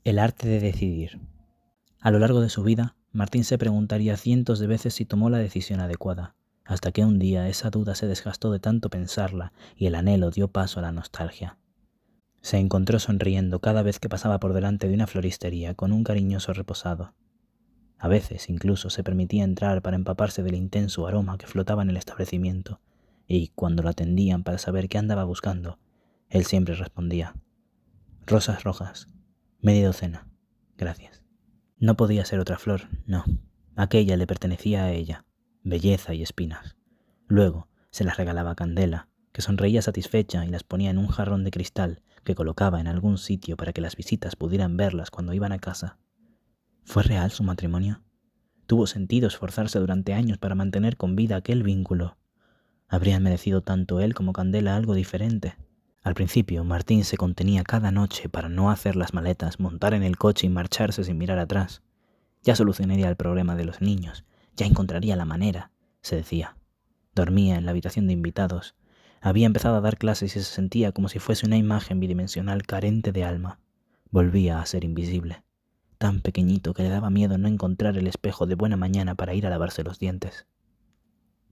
El arte de decidir. A lo largo de su vida, Martín se preguntaría cientos de veces si tomó la decisión adecuada, hasta que un día esa duda se desgastó de tanto pensarla y el anhelo dio paso a la nostalgia. Se encontró sonriendo cada vez que pasaba por delante de una floristería con un cariñoso reposado. A veces incluso se permitía entrar para empaparse del intenso aroma que flotaba en el establecimiento, y cuando lo atendían para saber qué andaba buscando, él siempre respondía: rosas rojas, media docena, gracias. No podía ser otra flor, no. Aquella le pertenecía a ella, belleza y espinas. Luego se las regalaba a Candela, que sonreía satisfecha y las ponía en un jarrón de cristal que colocaba en algún sitio para que las visitas pudieran verlas cuando iban a casa. ¿Fue real su matrimonio? ¿Tuvo sentido esforzarse durante años para mantener con vida aquel vínculo? ¿Habrían merecido tanto él como Candela algo diferente? Al principio, Martín se contenía cada noche para no hacer las maletas, montar en el coche y marcharse sin mirar atrás. Ya solucionaría el problema de los niños, ya encontraría la manera, se decía. Dormía en la habitación de invitados. Había empezado a dar clases y se sentía como si fuese una imagen bidimensional carente de alma. Volvía a ser invisible, tan pequeñito que le daba miedo no encontrar el espejo de buena mañana para ir a lavarse los dientes.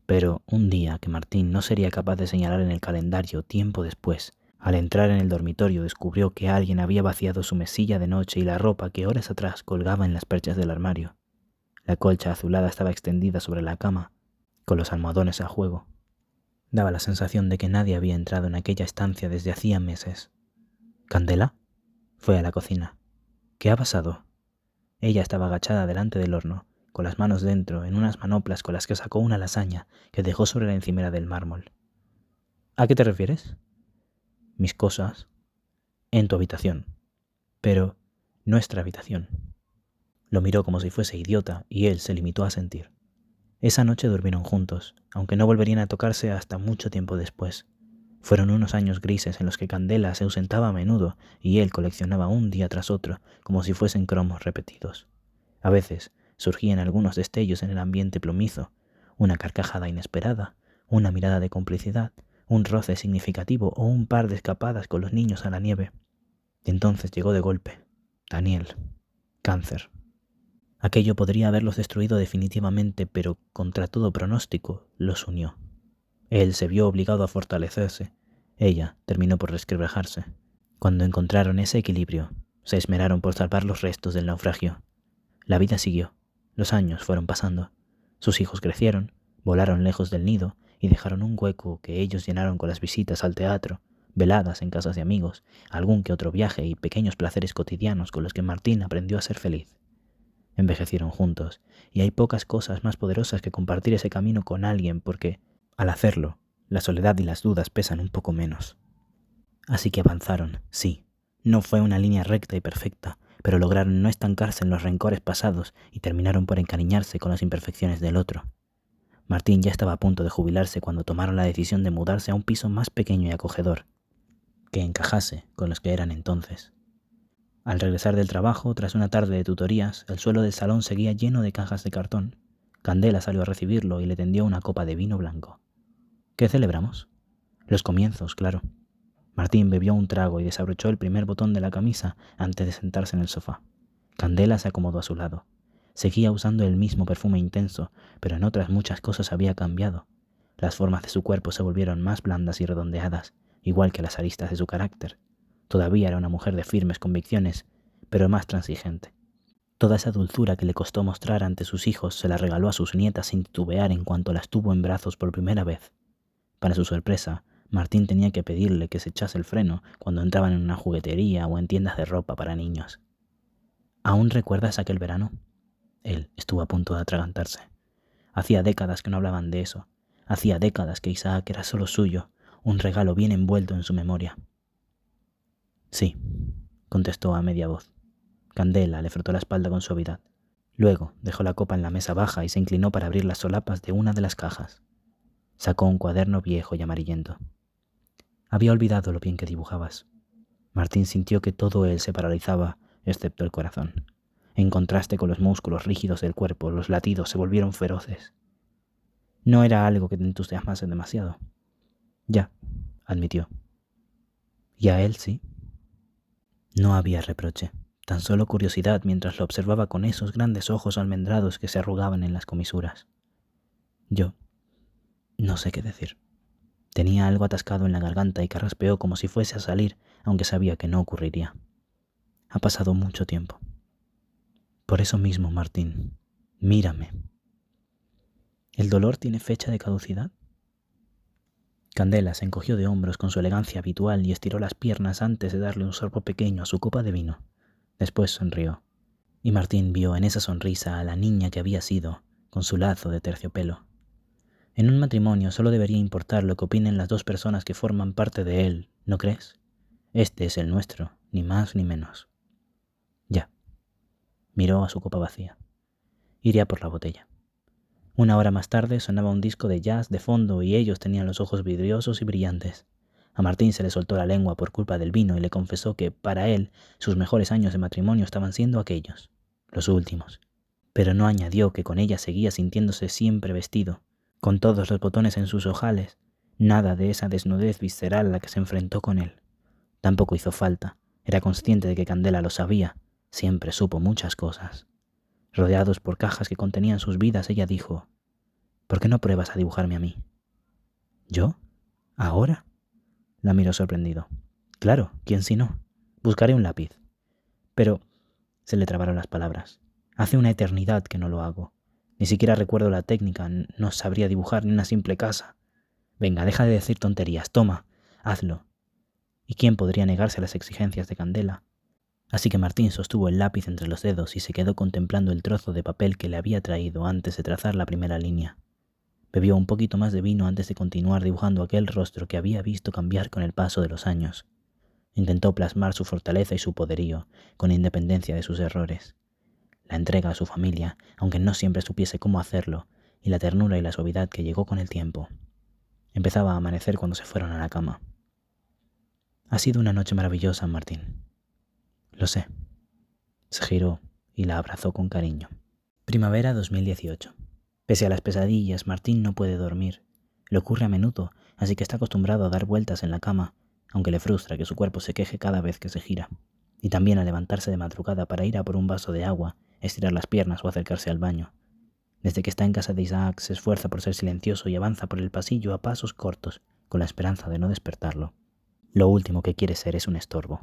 Pero un día que Martín no sería capaz de señalar en el calendario tiempo después, al entrar en el dormitorio descubrió que alguien había vaciado su mesilla de noche y la ropa que horas atrás colgaba en las perchas del armario. La colcha azulada estaba extendida sobre la cama, con los almohadones a juego. Daba la sensación de que nadie había entrado en aquella estancia desde hacía meses. ¿Candela? Fue a la cocina. ¿Qué ha pasado? Ella estaba agachada delante del horno, con las manos dentro, en unas manoplas con las que sacó una lasaña que dejó sobre la encimera del mármol. ¿A qué te refieres? Mis cosas. En tu habitación. Pero nuestra habitación. Lo miró como si fuese idiota y él se limitó a sentir. Esa noche durmieron juntos, aunque no volverían a tocarse hasta mucho tiempo después. Fueron unos años grises en los que Candela se ausentaba a menudo y él coleccionaba un día tras otro como si fuesen cromos repetidos. A veces surgían algunos destellos en el ambiente plomizo, una carcajada inesperada, una mirada de complicidad, un roce significativo o un par de escapadas con los niños a la nieve. Y entonces llegó de golpe Daniel. Cáncer. Aquello podría haberlos destruido definitivamente, pero contra todo pronóstico los unió. Él se vio obligado a fortalecerse. Ella terminó por resquebrajarse. Cuando encontraron ese equilibrio, se esmeraron por salvar los restos del naufragio. La vida siguió. Los años fueron pasando. Sus hijos crecieron, volaron lejos del nido y dejaron un hueco que ellos llenaron con las visitas al teatro, veladas en casas de amigos, algún que otro viaje y pequeños placeres cotidianos con los que Martín aprendió a ser feliz. Envejecieron juntos, y hay pocas cosas más poderosas que compartir ese camino con alguien porque, al hacerlo, la soledad y las dudas pesan un poco menos. Así que avanzaron, sí. No fue una línea recta y perfecta, pero lograron no estancarse en los rencores pasados y terminaron por encariñarse con las imperfecciones del otro. Martín ya estaba a punto de jubilarse cuando tomaron la decisión de mudarse a un piso más pequeño y acogedor, que encajase con los que eran entonces. Al regresar del trabajo, tras una tarde de tutorías, el suelo del salón seguía lleno de cajas de cartón. Candela salió a recibirlo y le tendió una copa de vino blanco. ¿Qué celebramos? Los comienzos, claro. Martín bebió un trago y desabrochó el primer botón de la camisa antes de sentarse en el sofá. Candela se acomodó a su lado. Seguía usando el mismo perfume intenso, pero en otras muchas cosas había cambiado. Las formas de su cuerpo se volvieron más blandas y redondeadas, igual que las aristas de su carácter. Todavía era una mujer de firmes convicciones, pero más transigente. Toda esa dulzura que le costó mostrar ante sus hijos se la regaló a sus nietas sin titubear en cuanto las tuvo en brazos por primera vez. Para su sorpresa, Martín tenía que pedirle que se echase el freno cuando entraban en una juguetería o en tiendas de ropa para niños. ¿Aún recuerdas aquel verano? Él estuvo a punto de atragantarse. Hacía décadas que no hablaban de eso. Hacía décadas que Isaac era solo suyo, un regalo bien envuelto en su memoria. Sí, contestó a media voz. Candela le frotó la espalda con suavidad. Luego dejó la copa en la mesa baja y se inclinó para abrir las solapas de una de las cajas. Sacó un cuaderno viejo y amarillento. Había olvidado lo bien que dibujabas. Martín sintió que todo él se paralizaba, excepto el corazón. En contraste con los músculos rígidos del cuerpo, los latidos se volvieron feroces. No era algo que te entusiasmase demasiado. Ya, admitió. ¿Y a él sí? No había reproche. tan solo curiosidad mientras lo observaba con esos grandes ojos almendrados que se arrugaban en las comisuras. Yo no sé qué decir. Tenía algo atascado en la garganta y carraspeó como si fuese a salir, aunque sabía que no ocurriría. Ha pasado mucho tiempo. Por eso mismo, Martín, mírame. ¿El dolor tiene fecha de caducidad? Candela se encogió de hombros con su elegancia habitual y estiró las piernas antes de darle un sorbo pequeño a su copa de vino. Después sonrió, y Martín vio en esa sonrisa a la niña que había sido, con su lazo de terciopelo. En un matrimonio solo debería importar lo que opinen las dos personas que forman parte de él, ¿no crees? Este es el nuestro, ni más ni menos. Ya. Miró a su copa vacía. Iría por la botella. Una hora más tarde sonaba un disco de jazz de fondo y ellos tenían los ojos vidriosos y brillantes. A Martín se le soltó la lengua por culpa del vino y le confesó que, para él, sus mejores años de matrimonio estaban siendo aquellos, los últimos. Pero no añadió que con ella seguía sintiéndose siempre vestido, con todos los botones en sus ojales, nada de esa desnudez visceral a la que se enfrentó con él. Tampoco hizo falta, era consciente de que Candela lo sabía, siempre supo muchas cosas. Rodeados por cajas que contenían sus vidas, ella dijo: «¿Por qué no pruebas a dibujarme a mí?» «¿Yo? ¿Ahora?» La miró sorprendido. «Claro, ¿quién si no? Buscaré un lápiz». «Pero…» se le trabaron las palabras. «Hace una eternidad que no lo hago. Ni siquiera recuerdo la técnica, no sabría dibujar ni una simple casa». «Venga, deja de decir tonterías, toma, hazlo». ¿Y quién podría negarse a las exigencias de Candela? Así que Martín sostuvo el lápiz entre los dedos y se quedó contemplando el trozo de papel que le había traído antes de trazar la primera línea. Bebió un poquito más de vino antes de continuar dibujando aquel rostro que había visto cambiar con el paso de los años. Intentó plasmar su fortaleza y su poderío, con independencia de sus errores. La entrega a su familia, aunque no siempre supiese cómo hacerlo, y la ternura y la suavidad que llegó con el tiempo. Empezaba a amanecer cuando se fueron a la cama. «Ha sido una noche maravillosa, Martín». «Lo sé». Se giró y la abrazó con cariño. Primavera 2018. Pese a las pesadillas, Martín no puede dormir. Le ocurre a menudo, así que está acostumbrado a dar vueltas en la cama, aunque le frustra que su cuerpo se queje cada vez que se gira. Y también a levantarse de madrugada para ir a por un vaso de agua, estirar las piernas o acercarse al baño. Desde que está en casa de Isaac, se esfuerza por ser silencioso y avanza por el pasillo a pasos cortos, con la esperanza de no despertarlo. Lo último que quiere ser es un estorbo.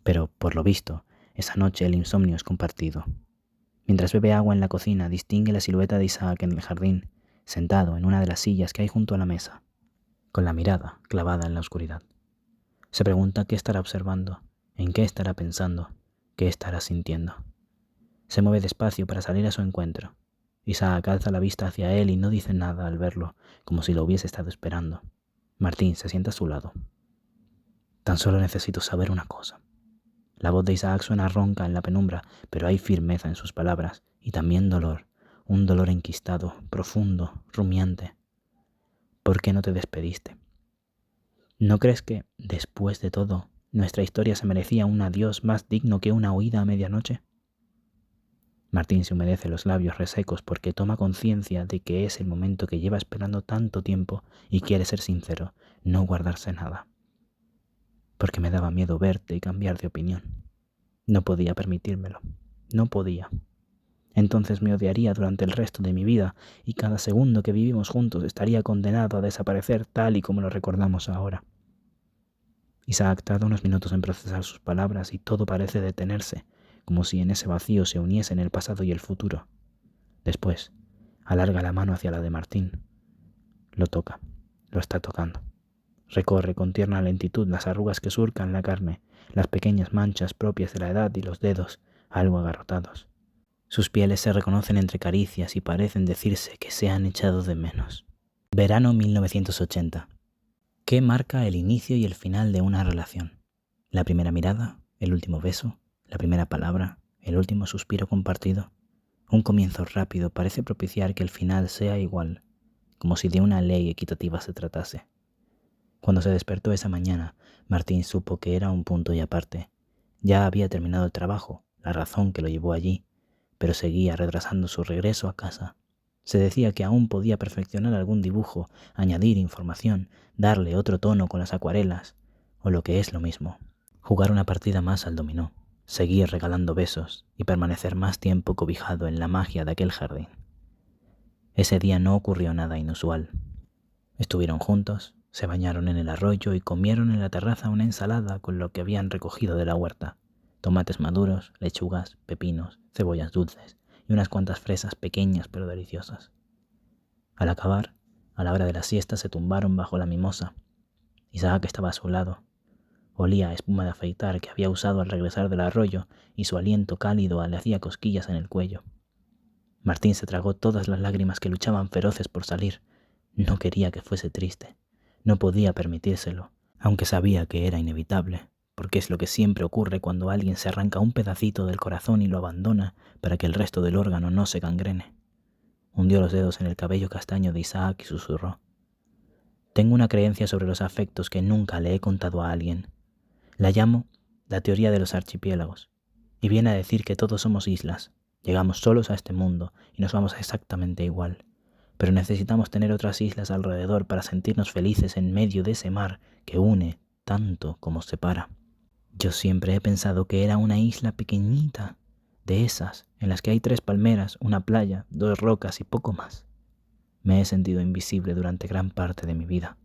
Pero, por lo visto, esa noche el insomnio es compartido. Mientras bebe agua en la cocina, distingue la silueta de Isaac en el jardín, sentado en una de las sillas que hay junto a la mesa, con la mirada clavada en la oscuridad. Se pregunta qué estará observando, en qué estará pensando, qué estará sintiendo. Se mueve despacio para salir a su encuentro. Isaac alza la vista hacia él y no dice nada al verlo, como si lo hubiese estado esperando. Martín se sienta a su lado. «Tan solo necesito saber una cosa». La voz de Isaac suena ronca en la penumbra, pero hay firmeza en sus palabras y también dolor, un dolor enquistado, profundo, rumiante. ¿Por qué no te despediste? ¿No crees que, después de todo, nuestra historia se merecía un adiós más digno que una huida a medianoche? Martín se humedece los labios resecos porque toma conciencia de que es el momento que lleva esperando tanto tiempo y quiere ser sincero, no guardarse nada. Porque me daba miedo verte y cambiar de opinión. No podía permitírmelo. No podía. Entonces me odiaría durante el resto de mi vida y cada segundo que vivimos juntos estaría condenado a desaparecer tal y como lo recordamos ahora. Isaac tarda unos minutos en procesar sus palabras y todo parece detenerse, como si en ese vacío se uniesen el pasado y el futuro. Después, alarga la mano hacia la de Martín. Lo toca. Lo está tocando. Recorre con tierna lentitud las arrugas que surcan la carne, las pequeñas manchas propias de la edad y los dedos, algo agarrotados. Sus pieles se reconocen entre caricias y parecen decirse que se han echado de menos. Verano 1980. ¿Qué marca el inicio y el final de una relación? ¿La primera mirada? ¿El último beso? ¿La primera palabra? ¿El último suspiro compartido? Un comienzo rápido parece propiciar que el final sea igual, como si de una ley equitativa se tratase. Cuando se despertó esa mañana, Martín supo que era un punto y aparte. Ya había terminado el trabajo, la razón que lo llevó allí, pero seguía retrasando su regreso a casa. Se decía que aún podía perfeccionar algún dibujo, añadir información, darle otro tono con las acuarelas, o lo que es lo mismo, jugar una partida más al dominó. seguir regalando besos y permanecer más tiempo cobijado en la magia de aquel jardín. Ese día no ocurrió nada inusual. Estuvieron juntos, se bañaron en el arroyo y comieron en la terraza una ensalada con lo que habían recogido de la huerta: tomates maduros, lechugas, pepinos, cebollas dulces y unas cuantas fresas pequeñas pero deliciosas. Al acabar, a la hora de la siesta se tumbaron bajo la mimosa. Isaac estaba a su lado. Olía a espuma de afeitar que había usado al regresar del arroyo y su aliento cálido le hacía cosquillas en el cuello. Martín se tragó todas las lágrimas que luchaban feroces por salir. No quería que fuese triste. No podía permitírselo, aunque sabía que era inevitable, porque es lo que siempre ocurre cuando alguien se arranca un pedacito del corazón y lo abandona para que el resto del órgano no se gangrene. Hundió los dedos en el cabello castaño de Isaac y susurró: «Tengo una creencia sobre los afectos que nunca le he contado a alguien. La llamo la teoría de los archipiélagos, y viene a decir que todos somos islas. Llegamos solos a este mundo y nos vamos exactamente igual. Pero necesitamos tener otras islas alrededor para sentirnos felices en medio de ese mar que une tanto como separa. Yo siempre he pensado que era una isla pequeñita, de esas en las que hay 3 palmeras, una playa, 2 rocas y poco más. Me he sentido invisible durante gran parte de mi vida.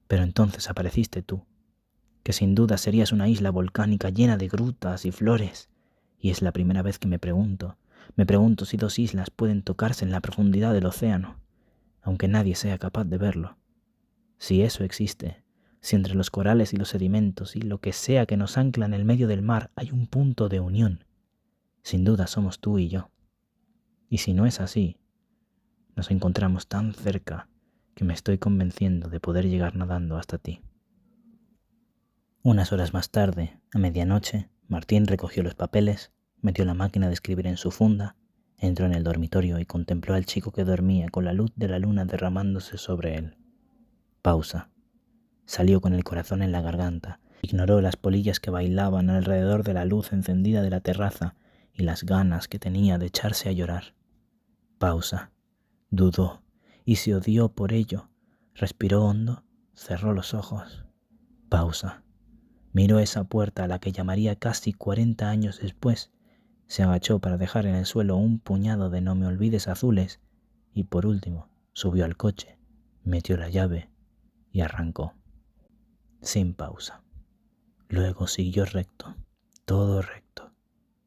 Pero entonces apareciste tú, que sin duda serías una isla volcánica llena de grutas y flores, y es la primera vez que me pregunto si 2 islas pueden tocarse en la profundidad del océano, aunque nadie sea capaz de verlo. Si eso existe, si entre los corales y los sedimentos y lo que sea que nos ancla en el medio del mar hay un punto de unión, sin duda somos tú y yo. Y si no es así, nos encontramos tan cerca que me estoy convenciendo de poder llegar nadando hasta ti». Unas horas más tarde, a medianoche, Martín recogió los papeles, metió la máquina de escribir en su funda, entró en el dormitorio y contempló al chico que dormía con la luz de la luna derramándose sobre él. Pausa. Salió con el corazón en la garganta, ignoró las polillas que bailaban alrededor de la luz encendida de la terraza y las ganas que tenía de echarse a llorar. Pausa. Dudó y se odió por ello. Respiró hondo, cerró los ojos. Pausa. Miró esa puerta a la que llamaría casi 40 años después, se agachó para dejar en el suelo un puñado de no me olvides azules y por último subió al coche, metió la llave y arrancó. Sin pausa. Luego siguió recto, todo recto,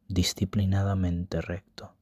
disciplinadamente recto.